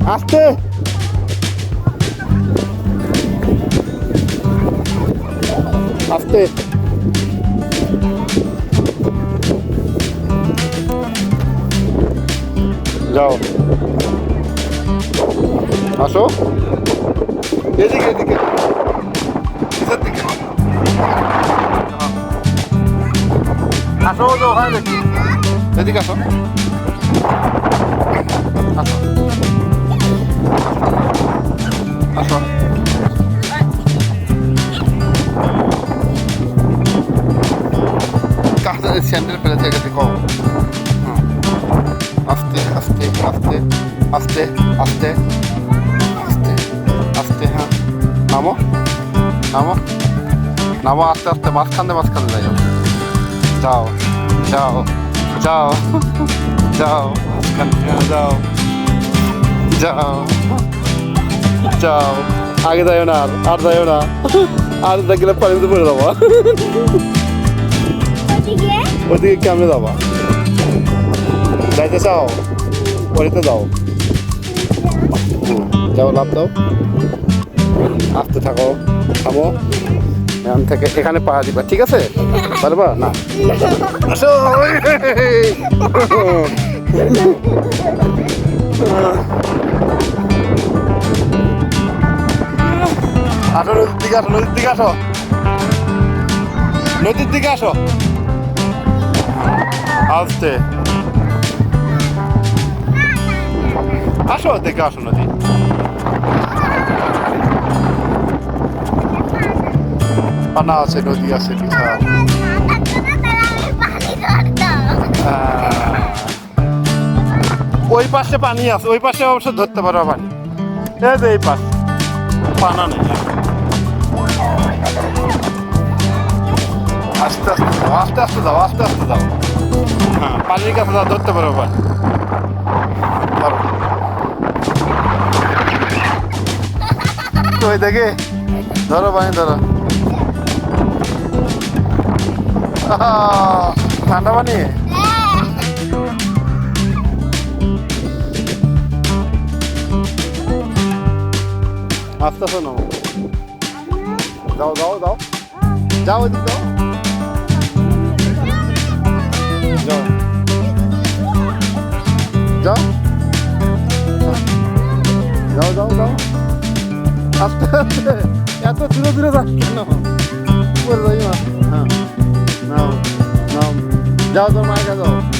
আস্তে আস্তে যাও আসো এদিকে এদিকে নিচের দিকে আসো তো ওখানে দেখি এদিকে আসো আসো আসো কাছে স্যান্ডেল ফেলেছে এখানে কম আস্তে আস্তে আস্তে আস্তে আস্তে আস্তে আস্তে হ্যাঁ নামো নামো নামো আস্তে আস্তে মাঝখানে যাও যাও যাও যাও যাও যাও যাও আগে যাইও না আর যাইও না আর দেখলে পানিতে পড়ে যাবো ওদিকে কেমনে যাবা যাইতে চাও পরিতে যাও যাও লাভ দাও আসতে থাকো থামো এখান থেকে এখানে পা দিবা ঠিক আছে পারবা না আসো আসো নদীর দিকে আসো নদীর দিকে আসো আসতে আসো দেখে আসো নদী পানা আছে নদী আছে বিশাল ওই পাশে পানি আছে ওই পাশে অবশ্য ধরতে পারো পানি এই যে এই পাশ পানা নেই আস্তে আস্তে যাও আস্তে আস্তে যাও আস্তে আস্তে যাও হ্যাঁ পানির কাছে যাও ধরতে পারো পানি ধরো ওই দেখে ধরো পানি ধরো ঠান্ডা পানি আস্তে আস্তে নাও যাও যাও যাও যাও ওইদিক যাও যাও যাও যাও যাও যাও আস্তে আস্তে এত ধীরে ধীরে যাস কেন উপরে যাই না হ্যাঁ নাও নাও যাও তোর মায়ের কাছে যাও